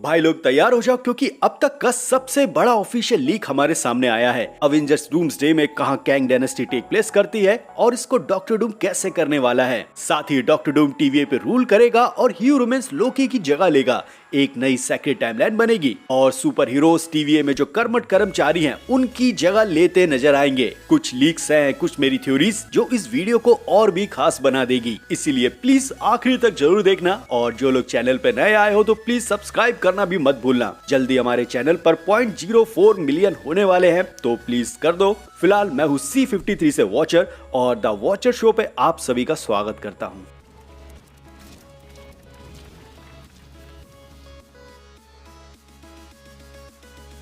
भाई लोग तैयार हो जाओ क्योंकि अब तक का सबसे बड़ा ऑफिशियल लीक हमारे सामने आया है। अवेंजर्स डूम्सडे में कहां कैंग डायनेस्टी टेक प्लेस करती है और इसको डॉक्टर डूम कैसे करने वाला है। साथ ही डॉक्टर डूम TVA पे रूल करेगा और ह्यूमन्स लोकी की जगह लेगा। एक नई सेक्रेट टाइमलाइन बनेगी और सुपर हीरोज TVA में जो कर्मठ कर्मचारी हैं उनकी जगह लेते नजर आएंगे। कुछ लीक्स हैं, कुछ मेरी थ्योरीज जो इस वीडियो को और भी खास बना देगी, इसीलिए प्लीज आखिरी तक जरूर देखना। और जो लोग चैनल पे नए आए हो तो प्लीज सब्सक्राइब करना भी मत भूलना। जल्दी हमारे चैनल पर 0.04 मिलियन होने वाले हैं तो प्लीज कर दो। फिलहाल मैं हूँ C53 से वॉचर और द वॉचर शो पे आप सभी का स्वागत करता हूँ।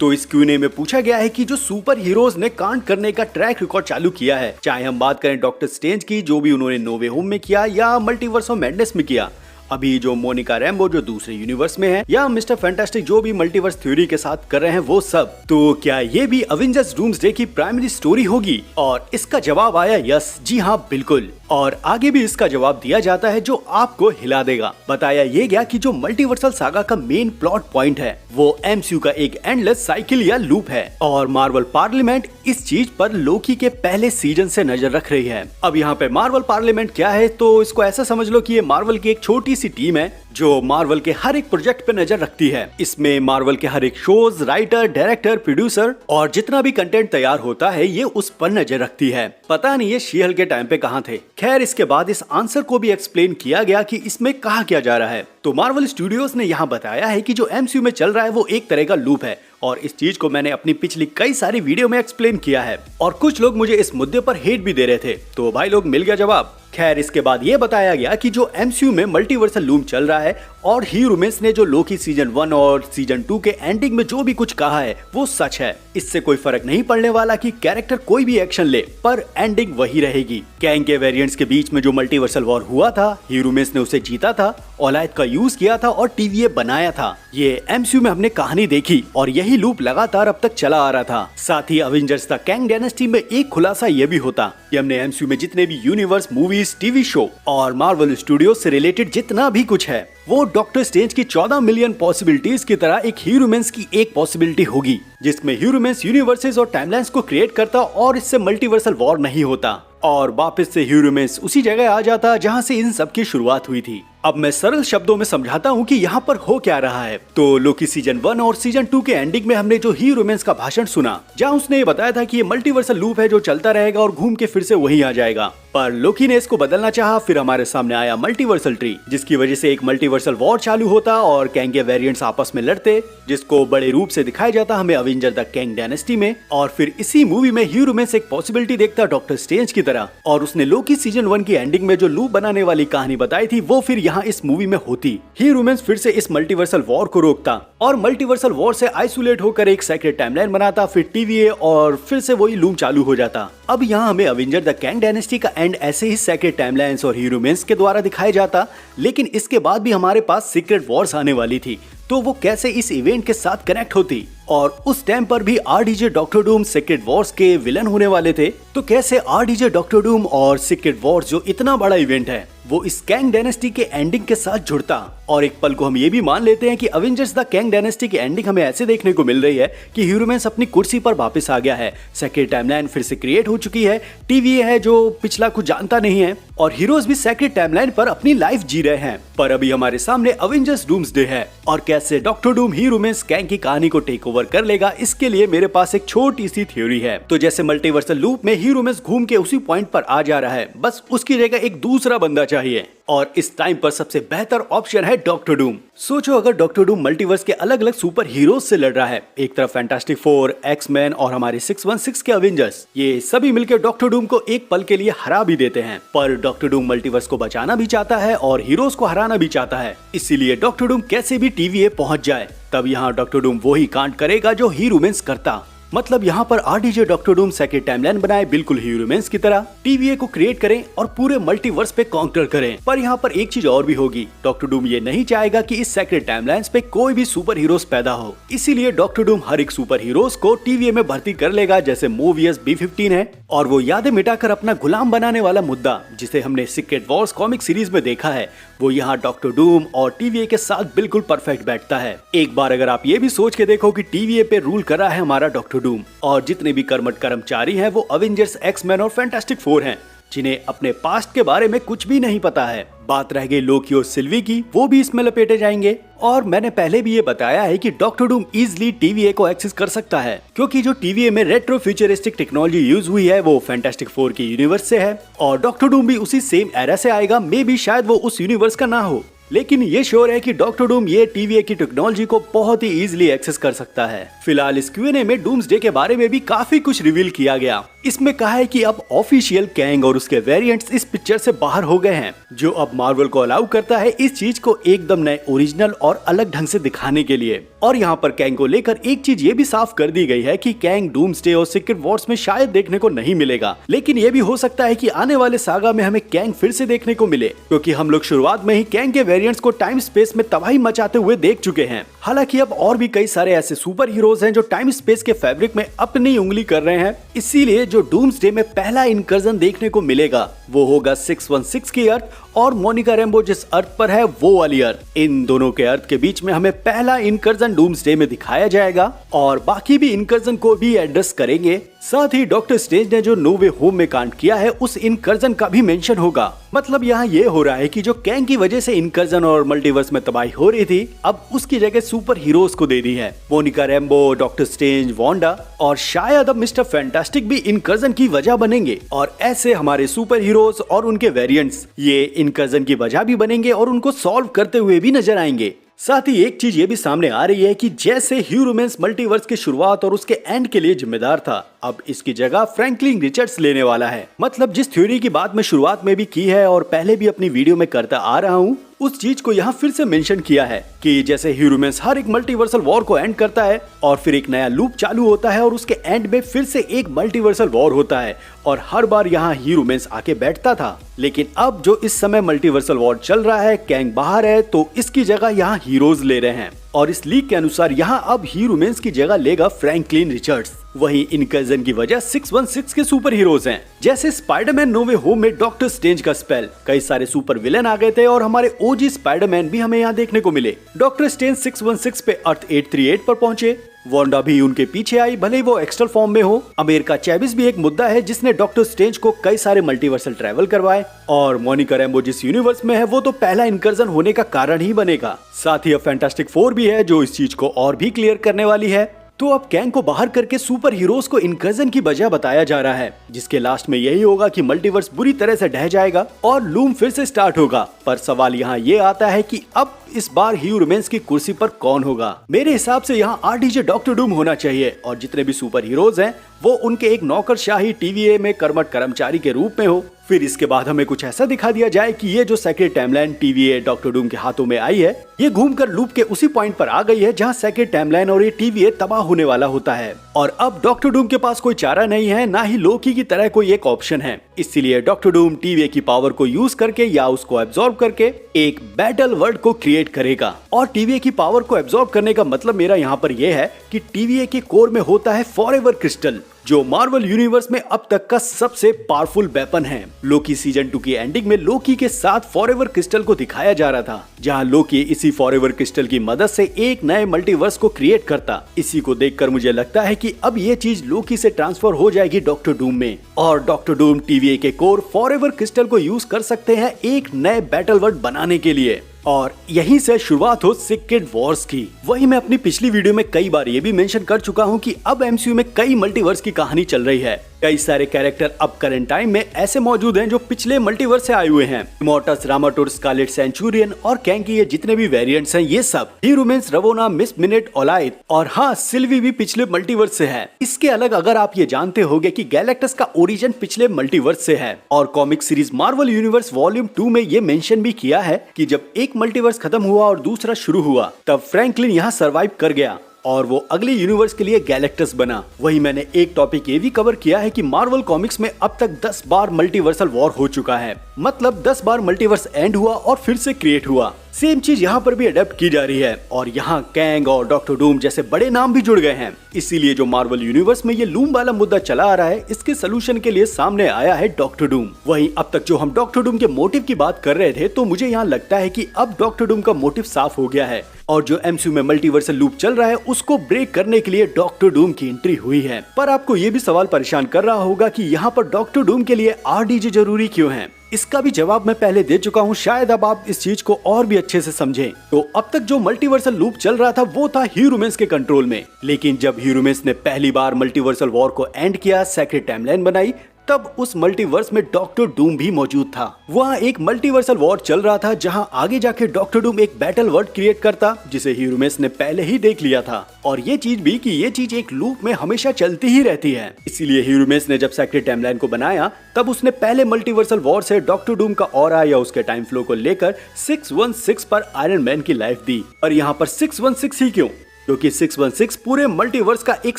तो इस Q&A में पूछा गया है कि जो सुपर हीरोज ने कांड करने का ट्रैक रिकॉर्ड चालू किया है, चाहे हम बात करें डॉक्टर स्ट्रेंज की जो भी उन्होंने नो वे होम में किया या मल्टीवर्स ऑफ मैडनेस में किया, अभी जो मोनिका रैम्बो जो दूसरे यूनिवर्स में है, या मिस्टर फैंटास्टिक जो भी मल्टीवर्स थ्योरी के साथ कर रहे हैं वो सब, तो क्या ये भी अवेंजर्स डूम्सडे की प्राइमरी स्टोरी होगी? और इसका जवाब आया यस, जी हाँ बिल्कुल। और आगे भी इसका जवाब दिया जाता है जो आपको हिला देगा। बताया ये गया कि जो मल्टीवर्सल सागा का मेन प्लॉट पॉइंट है वो MCU का एक एंडलेस साइकिल या लूप है और मार्वल पार्लियामेंट इस चीज पर लोकी के पहले सीजन से नजर रख रही है। अब यहाँ पे मार्वल पार्लियामेंट क्या है, तो इसको ऐसा समझ लो कि ये मार्वल की एक छोटी सी टीम है जो मार्वल के हर एक प्रोजेक्ट पे नजर रखती है। इसमें मार्वल के हर एक शोज, राइटर, डायरेक्टर, प्रोड्यूसर और जितना भी कंटेंट तैयार होता है ये उस पर नजर रखती है। पता नहीं ये शी हल्क के टाइम पे कहाँ थे। खैर इसके बाद इस आंसर को भी एक्सप्लेन किया गया कि इसमें कहा क्या जा रहा है। तो मार्वल स्टूडियोज ने यहाँ बताया है कि जो MCU में चल रहा है वो एक तरह का लूप है और इस चीज को मैंने अपनी पिछली कई सारी वीडियो में एक्सप्लेन किया है और कुछ लोग मुझे इस मुद्दे पर हेट भी दे रहे थे, तो भाई लोग मिल गया जवाब। खैर इसके बाद ये बताया गया कि जो MCU में मल्टीवर्सल लूप चल रहा है और ह्यूमन्स ने जो लोकी सीजन 1 और सीजन 2 के एंडिंग में जो भी कुछ कहा है वो सच है। इससे कोई फर्क नहीं पड़ने वाला कि कैरेक्टर कोई भी एक्शन ले, पर एंडिंग वही रहेगी। कैंग के वेरिएंट्स के बीच में जो मल्टीवर्सल वॉर हुआ था, ह्यूमन्स ने उसे जीता था, औलाद का यूज किया था और TVA बनाया था। ये MCU में हमने कहानी देखी और यही लूप लगातार अब तक चला आ रहा था। साथ ही अवेंजर्स द कैंग डायनेस्टी में एक खुलासा ये भी होता कि हमने MCU में जितने भी यूनिवर्स, मूवीज, TV शो और मार्वल स्टूडियो से रिलेटेड जितना भी कुछ है वो डॉक्टर स्ट्रेंज की 14 मिलियन पॉसिबिलिटीज की तरह एक ह्यूमन्स की एक पॉसिबिलिटी होगी, जिसमें ह्यूमन्स यूनिवर्सेस और टाइमलाइंस को क्रिएट करता और इससे मल्टीवर्सल वॉर नहीं होता और वापस से ह्यूमन्स उसी जगह आ जाता जहां से इन सब की शुरुआत हुई थी। अब मैं सरल शब्दों में समझाता हूँ कि यहाँ पर हो क्या रहा है। तो लोकी सीजन 1 और सीजन 2 के एंडिंग में हमने जो ह्यूमन्स का भाषण सुना जहाँ उसने ये बताया था कि ये मल्टीवर्सल लूप है जो चलता रहेगा और घूम के फिर से वही आ जाएगा, पर लोकी ने इसको बदलना चाहा। फिर हमारे सामने आया मल्टीवर्सल ट्री, जिसकी वजह से एक मल्टीवर्सल वॉर चालू होता और कैंग के वेरिएंट्स आपस में लड़ते, जिसको बड़े रूप से दिखाया जाता हमें अवेंजर द कैंग डायनेस्टी में। और फिर इसी मूवी में ह्यूमन्स एक पॉसिबिलिटी देखता डॉक्टर स्ट्रेंज की तरह और उसने लोकी सीजन 1 की एंडिंग में जो लूप बनाने वाली कहानी बताई थी वो फिर यहाँ इस मूवी में होती। ह्यूमन्स फिर से इस मल्टीवर्सल वॉर को रोकता और मल्टीवर्सल वॉर से आइसोलेट होकर एक सेक्रेट टाइमलाइन बनाता, फिर TVA और फिर से वही लूप चालू हो जाता। अब यहाँ हमें अवेंजर द कैंग डायनेस्टी का एंड ऐसे ही सेक्रेट टाइमलाइंस और ह्यूमन्स के द्वारा दिखाया जाता, लेकिन इसके बाद भी हमारे पास सीक्रेट वॉर्स आने वाली थी, तो वो कैसे इस इवेंट के साथ कनेक्ट होती। और उस टाइम पर भी RDJ doctor Doom secret Wars के विलन होने वाले थे, तो कैसे RDJ डॉक्टर डूम और सीक्रेट वॉर्स जो इतना बड़ा इवेंट है वो इस कैंग डायनेस्टी के एंडिंग के साथ जुड़ता। और एक पल को हम ये भी मान लेते हैं कि अवेंजर्स द कैंग डायनेस्टी की एंडिंग हमें ऐसे देखने को मिल रही है कि ह्यूमन्स अपनी कुर्सी पर वापस आ गया है, सेक्रेट टाइमलाइन फिर से क्रिएट हो चुकी है, TVA है जो पिछला कुछ जानता नहीं है और हीरोज भी सेक्रेट टाइमलाइन पर अपनी लाइफ जी रहे हैं। पर अभी हमारे सामने अवेंजर्स डूम्सडे है और कैसे डॉक्टर डूम ह्यूमन्स कैंग की कहानी को टेक ओवर कर लेगा, इसके लिए मेरे पास एक छोटी सी थ्योरी है। तो जैसे मल्टीवर्सल लूप में ह्यूमन्स घूम के उसी पॉइंट पर आ जा रहा है, बस उसकी जगह एक दूसरा बंदा चाहिए और इस टाइम पर सबसे बेहतर ऑप्शन है डॉक्टर डूम। सोचो अगर डॉक्टर डूम मल्टीवर्स के अलग अलग सुपर हीरोज से लड़ रहा है, एक तरफ फैंटास्टिक फोर, एक्समैन और हमारे 616 के अवेंजर्स, ये सभी मिलकर डॉक्टर डूम को एक पल के लिए हरा भी देते हैं, पर डॉक्टर डूम मल्टीवर्स को बचाना भी चाहता है और हीरोज को हराना भी चाहता है, इसीलिए डॉक्टर डूम कैसे भी TVA पहुंच जाए। तब यहाँ डॉक्टर डूम वही कांड करेगा जो ह्यूमन्स करता। मतलब यहाँ पर RDJ doctor Doom secret timeline बनाए बिल्कुल ह्यूमन्स की तरह, TVA को क्रिएट करें और पूरे मल्टीवर्स पे काउंटर करें। पर यहाँ पर एक चीज और भी होगी, डॉक्टर डूम ये नहीं चाहेगा कि इस सेक्रेट टाइमलाइंस पे कोई भी सुपर हीरोज पैदा हो, इसीलिए डॉक्टर डूम हर एक सुपर हीरोज को TVA में भर्ती कर लेगा, जैसे मोवियस B15 है और वो यादें मिटाकर अपना गुलाम बनाने वाला मुद्दा जिसे हमने सीक्रेट वॉर्स कॉमिक सीरीज में देखा है, वो यहाँ डॉक्टर डूम और TVA के साथ बिल्कुल परफेक्ट बैठता है। एक बार अगर आप ये भी सोच के देखो कि TVA पे रूल कर रहा है हमारा डॉक्टर डूम और जितने भी कर्मठ कर्मचारी हैं वो अवेंजर्स, एक्स-मैन और फैंटास्टिक फोर हैं, जिन्हें अपने पास्ट के बारे में कुछ भी नहीं पता है। बात रह गई लोकी और सिल्वी की, वो भी इसमें लपेटे जाएंगे। और मैंने पहले भी ये बताया है कि डॉक्टर डूम इजीली TVA को एक्सेस कर सकता है, क्योंकि जो TVA में रेट्रो फ्यूचरिस्टिक टेक्नोलॉजी यूज हुई है वो फैंटास्टिक फोर के यूनिवर्स से है और डॉक्टर डूम भी उसी सेम एरा से आएगा। मे बी शायद वो उस यूनिवर्स का ना हो, लेकिन ये श्योर है कि डॉक्टर डूम ये TVA की टेक्नोलॉजी को बहुत ही इजीली एक्सेस कर सकता है। फिलहाल इस Q&A में डूम्सडे के बारे में भी काफी कुछ रिवील किया गया। इसमें कहा है कि अब ऑफिशियल कैंग और उसके वेरिएंट्स इस पिक्चर से बाहर हो गए हैं, जो अब मार्वल को अलाउ करता है इस चीज को एकदम नए, ओरिजिनल और अलग ढंग से दिखाने के लिए। और यहाँ पर कैंग को लेकर एक चीज ये भी साफ कर दी गई है कि कैंग डूम्सडे और सीक्रेट वॉर्स में शायद देखने को नहीं मिलेगा, लेकिन ये भी हो सकता है कि आने वाले सागा में हमें कैंग फिर से देखने को मिले, क्योंकि हम लोग शुरुआत में ही कैंग के वेरिएंट्स को टाइम स्पेस में तबाही मचाते हुए देख चुके हैं। हालांकि अब और भी कई सारे ऐसे सुपर हीरोज हैं जो टाइम स्पेस के फैब्रिक में अपनी उंगली कर रहे हैं। इसीलिए जो डूम्सडे में पहला इनकर्जन देखने को मिलेगा वो होगा 616 की अर्थ और मोनिका रैम्बो जिस अर्थ पर है वो वाली अर्थ। इन दोनों के अर्थ के बीच में हमें पहला इनकर्जन डूम्सडे में दिखाया जाएगा और बाकी भी इनकर्जन को भी एड्रेस करेंगे। साथ ही डॉक्टर स्ट्रेंज ने जो नो वे होम में कांड किया है उस इनकर्जन का भी मेंशन होगा। मतलब यहाँ ये हो रहा है कि जो कैंग की वजह से इनकर्जन और मल्टीवर्स में तबाही हो रही थी, अब उसकी जगह सुपर हीरोज को दे दी है। Monika Rambo, doctor strange, Wanda और शायद अब मिस्टर फैंटास्टिक भी इनकर्जन की वजह बनेंगे और ऐसे हमारे सुपर हीरोज और उनके वेरिएंट्स ये इनकर्जन की वजह भी बनेंगे और उनको सॉल्व करते हुए भी नजर आएंगे। साथ ही एक चीज ये भी सामने आ रही है कि जैसे ह्यूमन्स मल्टीवर्स की शुरुआत और उसके एंड के लिए जिम्मेदार था, अब इसकी जगह फ्रैंकलिन रिचर्ड्स लेने वाला है। मतलब जिस थ्योरी की बात मैं शुरुआत में भी की है और पहले भी अपनी वीडियो में करता आ रहा हूँ, उस चीज को यहाँ फिर से मेंशन किया है कि जैसे ह्यूमन्स हर एक मल्टीवर्सल वॉर को एंड करता है और फिर एक नया लूप चालू होता है और उसके एंड में फिर से एक मल्टीवर्सल वॉर होता है और हर बार यहाँ ह्यूमन्स आके बैठता था। लेकिन अब जो इस समय मल्टीवर्सल वॉर चल रहा है, कैंग बाहर है, तो इसकी जगह यहाँ हीरोज ले रहे हैं और इस लीक के अनुसार यहाँ अब ह्यूमन्स की जगह लेगा फ्रैंकलिन रिचर्ड्स। वही इनकर्जन की वजह 616 के सुपर हीरोज हैं। जैसे स्पाइडरमैन नो वे होम में डॉक्टर स्ट्रेंज का स्पेल, कई सारे सुपर विलेन आ गए थे और हमारे ओजी स्पाइडरमैन भी हमें यहाँ देखने को मिले। डॉक्टर स्ट्रेंज 616 पे अर्थ 838 पर पहुंचे, वांडा भी उनके पीछे आई, भले ही वो एक्स्ट्रा फॉर्म में हो। अमेरिका चैविस भी एक मुद्दा है जिसने डॉक्टर स्ट्रेंज को कई सारे मल्टीवर्सल ट्रैवल करवाए और मोनिका रैम्बो जिस यूनिवर्स में है वो तो पहला इनकर्जन होने का कारण ही बनेगा। साथ ही फैंटास्टिक फोर भी है जो इस चीज को और भी क्लियर करने वाली है। तो अब कैंग को बाहर करके सुपर हीरोज को इनकर्जन की वजह बताया जा रहा है, जिसके लास्ट में यही होगा कि मल्टीवर्स बुरी तरह से ढह जाएगा और लूम फिर से स्टार्ट होगा। पर सवाल यहाँ ये आता है कि अब इस बार ह्यूमन्स की कुर्सी पर कौन होगा। मेरे हिसाब से यहाँ RDJ डॉक्टर डूम होना चाहिए और जितने भी सुपर हीरोज हैं वो उनके एक नौकरशाही TVA में कर्मठ कर्मचारी के रूप में हो। फिर इसके बाद हमें कुछ ऐसा दिखा दिया जाए कि ये जो secret timeline TVA doctor Doom के हाथों में आई है, ये घूमकर लूप के उसी पॉइंट पर आ गई है जहाँ सेक्रेट टाइमलाइन और ये TVA तबाह होने वाला होता है और अब डॉक्टर डूम के पास कोई चारा नहीं है, ना ही लोकी की तरह कोई एक ऑप्शन है। इसलिए डॉक्टर डूम TVA की पावर को यूज करके या उसको एब्जॉर्ब करके एक बैटल वर्ल्ड को क्रिएट करेगा और TVA की पावर को एब्जॉर्ब करने का मतलब मेरा यहाँ पर यह है कि TVA के कोर में होता है फॉरएवर क्रिस्टल, जो मार्वल यूनिवर्स में अब तक का सबसे पावरफुल वेपन है। लोकी सीजन 2 की एंडिंग में लोकी के साथ फॉरएवर क्रिस्टल को दिखाया जा रहा था, जहां लोकी इसी फॉरएवर क्रिस्टल की मदद से एक नए मल्टीवर्स को क्रिएट करता। इसी को देखकर मुझे लगता है कि अब ये चीज लोकी से ट्रांसफर हो जाएगी डॉक्टर डूम में और डॉक्टर डूम TVA के कोर फॉरएवर क्रिस्टल को यूज कर सकते हैं एक नए बैटल वर्ल्ड बनाने के लिए और यहीं से शुरुआत हो सीक्रेट वॉर्स की। वही मैं अपनी पिछली वीडियो में कई बार ये भी मेंशन कर चुका हूँ कि अब MCU में कई मल्टीवर्स की कहानी चल रही है। कई सारे कैरेक्टर अब करंट टाइम में ऐसे मौजूद हैं जो पिछले मल्टीवर्स से आए हुए हैं। इमॉर्टस, रामाटोर, स्कारलेट सेंचुरियन और कैंग की ये जितने भी वेरिएंट्स हैं, ये सब ह्यूमन्स, रवोना, मिस मिनट, ओलाइद और हाँ सिल्वी भी पिछले मल्टीवर्स से है। इसके अलग अगर आप ये जानते होंगे कि गैलेक्टस का ओरिजिन पिछले मल्टीवर्स से है और comic series Marvel universe volume 2 में ये मेंशन भी किया है कि जब एक मल्टीवर्स खत्म हुआ और दूसरा शुरू हुआ तब फ्रैंकलिन यहाँ सरवाइव कर गया और वो अगले यूनिवर्स के लिए गैलेक्टस बना। वही मैंने एक टॉपिक ये भी कवर किया है कि मार्वल कॉमिक्स में अब तक 10 बार मल्टीवर्सल वॉर हो चुका है। मतलब 10 बार मल्टीवर्स एंड हुआ और फिर से क्रिएट हुआ। सेम चीज यहाँ पर भी अडेप्ट की जा रही है और यहाँ कैंग और डॉक्टर डूम जैसे बड़े नाम भी जुड़ गए हैं। इसीलिए जो मार्वल यूनिवर्स में ये लूम वाला मुद्दा चला आ रहा है, इसके सोल्यूशन के लिए सामने आया है डॉक्टर डूम। वहीं अब तक जो हम डॉक्टर डूम के मोटिव की बात कर रहे थे, तो मुझे यहाँ लगता है कि अब डॉक्टर डूम का मोटिव साफ हो गया है और जो एमसीयू में मल्टीवर्सल लूप चल रहा है उसको ब्रेक करने के लिए डॉक्टर डूम की एंट्री हुई है। पर आपको ये भी सवाल परेशान कर रहा होगा कि यहाँ पर डॉक्टर डूम के लिए आरडीजे जरूरी क्यों है? इसका भी जवाब मैं पहले दे चुका हूँ, शायद अब आप इस चीज को और भी अच्छे से समझें। तो अब तक जो मल्टीवर्सल लूप चल रहा था वो था ह्यूमन्स के कंट्रोल में, लेकिन जब ह्यूमन्स ने पहली बार मल्टीवर्सल वॉर को एंड किया, सेक्रेट टाइमलाइन बनाई, तब उस मल्टीवर्स में डॉक्टर डूम भी मौजूद था। वहाँ एक मल्टीवर्सल वॉर चल रहा था जहाँ आगे जाके डॉक्टर डूम एक बैटल वर्ड क्रिएट करता, जिसे ह्यूमन्स ने पहले ही देख लिया था। और ये चीज भी कि ये चीज एक लूप में हमेशा चलती ही रहती है। इसीलिए ह्यूमन्स ने जब सेक्रेट टाइमलाइन को बनाया, तब उसने पहले मल्टीवर्सल वॉर से डॉक्टर डूम का ऑरा या उसके टाइम फ्लो को लेकर 616 पर आयरन मैन की लाइफ दी। और यहाँ पर 616 ही क्यों? क्योंकि 616 पूरे मल्टीवर्स का एक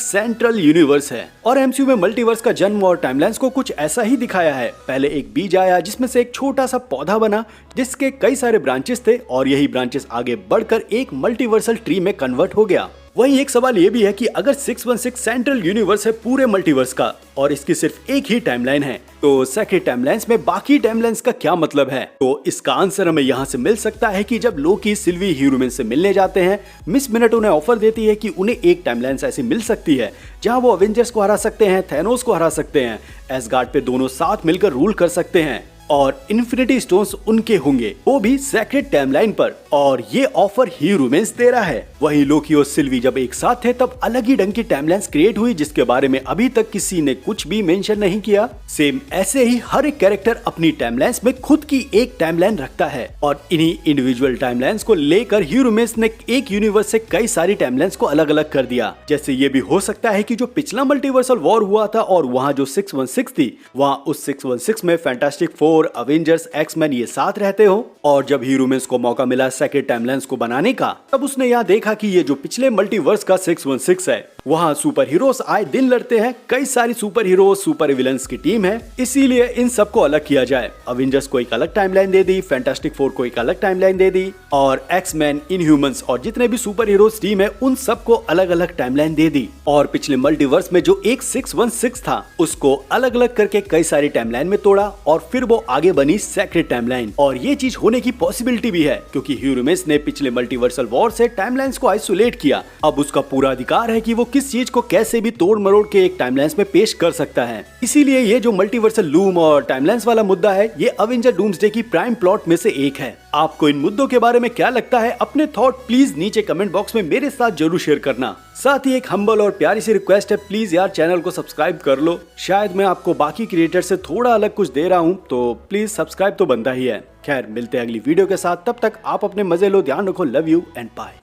सेंट्रल यूनिवर्स है और एमसीयू में मल्टीवर्स का जन्म और टाइमलाइंस को कुछ ऐसा ही दिखाया है। पहले एक बीज आया जिसमें से एक छोटा सा पौधा बना जिसके कई सारे ब्रांचेस थे और यही ब्रांचेस आगे बढ़कर एक मल्टीवर्सल ट्री में कन्वर्ट हो गया। वहीं एक सवाल ये भी है कि अगर 616 सेंट्रल यूनिवर्स है पूरे मल्टीवर्स का और इसकी सिर्फ एक ही टाइमलाइन है, तो सेक्रेट टाइमलाइंस में बाकी टाइमलाइंस का क्या मतलब है? तो इसका आंसर हमें यहाँ से मिल सकता है कि जब लोकी सिल्वी ह्यूमन से मिलने जाते हैं, मिस मिनट उन्हें ऑफर देती है कि उन्हें एक टाइमलाइन ऐसी मिल सकती है जहाँ वो अवेंजर्स को हरा सकते हैं, थैनोस को हरा सकते हैं, एसगार्ड पे दोनों साथ मिलकर रूल कर सकते हैं और इन्फिनिटी स्टोन्स उनके होंगे, वो भी सेक्रेट टाइमलाइन पर। और ये ऑफर ह्यूमन्स दे रहा है। वहीं लोकी और सिल्वी जब एक साथ थे तब अलग ही ढंग की टाइमलाइंस क्रिएट हुई जिसके बारे में अभी तक किसी ने कुछ भी मेंशन नहीं किया। सेम ऐसे ही हर एक कैरेक्टर अपनी टाइमलाइंस में खुद की एक टाइमलाइन रखता है और इन्हीं इंडिविजुअल टाइमलाइंस को लेकर ह्यूमन्स ने एक यूनिवर्स से कई सारी टाइमलाइंस को अलग अलग कर दिया। जैसे ये भी हो सकता है कि जो पिछला मल्टीवर्सल वॉर हुआ था और वहाँ जो 616 थी, वहाँ उस 616 में फैंटास्टिक फोर, अवेंजर्स, एक्समैन ये साथ रहते हो और जब ह्यूमन्स को मौका मिला सेक्रेट टाइमलाइंस को बनाने का, तब उसने यहाँ देखा कि ये जो पिछले मल्टीवर्स का 616 है, वहाँ सुपर हीरोज आए दिन लड़ते हैं, कई सारी सुपर हीरोज, सुपर विलन्स की टीम है, इसीलिए इन सबको अलग किया जाए। अवेंजर्स को एक अलग टाइमलाइन दे दी, फैंटास्टिक फोर को एक अलग टाइमलाइन दे दी और एक्समैन, इनह्यूमन्स और जितने भी सुपर हीरोज टीम है उन सबको अलग अलग टाइमलाइन दे दी। और पिछले मल्टीवर्स में जो एक 616 था उसको अलग अलग करके कई सारी टाइमलाइन में तोड़ा और फिर वो आगे बनी सेक्रेट टाइमलाइन। और ये चीज होने की पॉसिबिलिटी भी है क्योंकि ह्यूमन्स ने पिछले मल्टीवर्सल वॉर से टाइमलाइंस को आइसोलेट किया। अब उसका पूरा अधिकार है कि वो किस चीज को कैसे भी तोड़ मरोड़ के एक टाइमलाइंस में पेश कर सकता है। इसीलिए ये जो मल्टीवर्सल लूम और टाइमलाइंस वाला मुद्दा है, ये अवेंजर डूम्सडे की प्राइम प्लॉट में से एक है। आपको इन मुद्दों के बारे में क्या लगता है? अपने थॉट प्लीज नीचे कमेंट बॉक्स में मेरे साथ जरूर शेयर करना। साथ ही एक हम्बल और प्यारी सी रिक्वेस्ट है, प्लीज यार चैनल को सब्सक्राइब कर लो। शायद मैं आपको बाकी क्रिएटर से थोड़ा अलग कुछ दे रहा हूँ, तो प्लीज सब्सक्राइब तो बनता ही है। खैर, मिलते हैं अगली वीडियो के साथ, तब तक आप अपने मजे लो, ध्यान रखो, लव यू एंड बाय।